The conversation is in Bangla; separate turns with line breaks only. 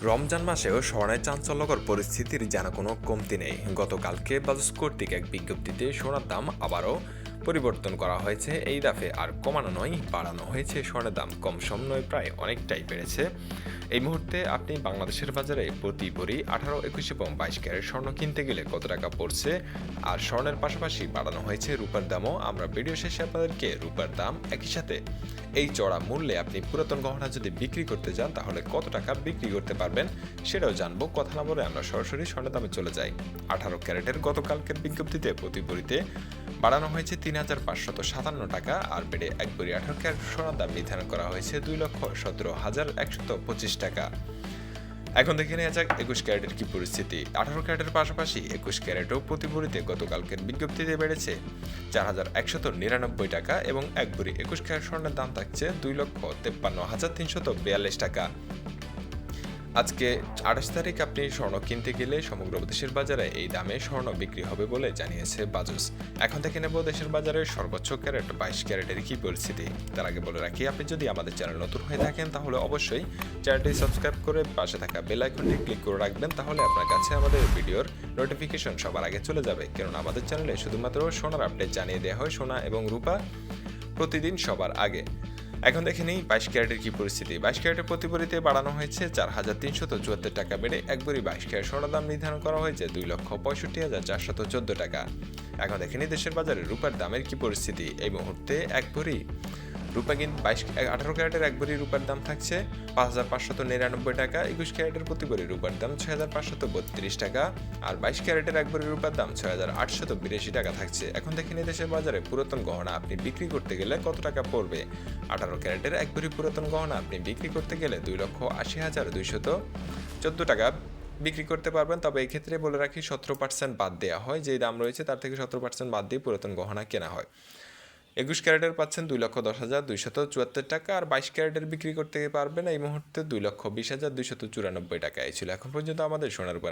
রমজান মাসেও স্বর্ণের চাঞ্চল্যকর পরিস্থিতির যেন কোনো কমতি নেই। গতকালকে বাজাজ কর্তৃক এক বিজ্ঞপ্তিতে সোনার দাম আবারও পরিবর্তন করা হয়েছে। এই দফে আর কমানো নয়, বাড়ানো হয়েছে। স্বর্ণের দাম কম সম নয়, প্রায় অনেকটাই বেড়েছে। এই মুহূর্তে আপনি বাংলাদেশের বাজারে প্রতি ভরি 18, 21 এবং 22 ক্যারেট স্বর্ণ কিনতে গেলে কত টাকা পড়ছে, আর স্বর্ণের পাশাপাশি বাড়ানো হয়েছে রূপার দামও। আমরা ভিডিও শেষে আপনাদেরকে রূপার দাম, একই সাথে এই চড়া মূল্যে আপনি পুরাতন গহনা যদি বিক্রি করতে যান তাহলে কত টাকা বিক্রি করতে পারবেন সেটাও জানবো। কথা না বলে আমরা সরাসরি স্বর্ণের দামে চলে যাই। 18 ক্যারেটের গতকালকের বিজ্ঞপ্তিতে প্রতি ভরিতে বাড়ানো হয়েছে 3,557 টাকা, আর বেড়ে এক ভরি 18 ক্যারেট সোনার দাম নির্ধারণ করা হয়েছে 2,17,125 টাকা। এখন দেখে নেওয়া যাক 21 ক্যারেটের কি পরিস্থিতি। 18 ক্যারেটের পাশাপাশি 21 ক্যারেটও প্রতি ভরিতে গতকালকের বিজ্ঞপ্তিতে বেড়েছে 4,199 টাকা, এবং এক ভরি 21 ক্যারেট স্বর্ণের দাম থাকছে 2,53,342 টাকা। আজকে 28 তারিখ আপনি স্বর্ণ কিনতে গেলে সমগ্র দেশের বাজারে এই দামে স্বর্ণ বিক্রি হবে বলে জানিয়েছে বাজাজ। এখন থেকে নেব দেশের বাজারে সর্বোচ্চ ক্যারেট 22 ক্যারেটের কি পরিস্থিতি। তার আগে বলে রাখি, আপনি যদি আমাদের চ্যানেল নতুন হয়ে থাকেন তাহলে অবশ্যই চ্যানেলটি সাবস্ক্রাইব করে পাশে থাকা বেল আইকনটি ক্লিক করে রাখবেন, তাহলে আপনার কাছে আমাদের ভিডিওর নোটিফিকেশন সবার আগে চলে যাবে। কারণ আমাদের চ্যানেলে শুধুমাত্র সোনার আপডেট জানিয়ে দেওয়া হয়, সোনা এবং রূপা প্রতিদিন সবার আগে। এখন দেখে নিই 22 ক্যারেটের কি পরিস্থিতি। 22 ক্যারেটের প্রতি ভরিতে বাড়ানো হয়েছে 4,374 টাকা, বেড়ে এক ভরি 22 ক্যারেট স্বর্ণের দাম নির্ধারণ করা হয়েছে 2,65,414 টাকা। এখন দেখে নিই দেশের বাজারে রূপার দামের কি পরিস্থিতি। এই মুহূর্তে এক ভরি রূপা কিন্তু 18 ক্যারেটের এক ভরি রূপার দাম থাকছে 5,599 টাকা। 21 ক্যারেটের প্রতি ভরি রূপার দাম 6,532 টাকা, আর 22 ক্যারেটের এক ভরি রূপার দাম 6,882 টাকা থাকছে। এখন দেখে নিই দেশের বাজারে পুরাতন গহনা আপনি বিক্রি করতে গেলে কত টাকা পড়বে। 18 ক্যারেটের এক ভরি পুরাতন গহনা আপনি বিক্রি করতে গেলে 2,80,214 টাকা বিক্রি করতে পারবেন। তবে এই ক্ষেত্রে বলে রাখি 17% বাদ দেওয়া হয়, যে দাম রয়েছে তার থেকে 17% বাদ দিয়ে পুরাতন গহনা কেনা হয়। 21 ক্যারেটের পাচ্ছেন 2,10,274 টাকা, আর 22 ক্যারেটের বিক্রি করতে পারবেন এই মুহূর্তে 2,20,294 টাকা। এই ছিল এখন পর্যন্ত আমাদের সোনার উপর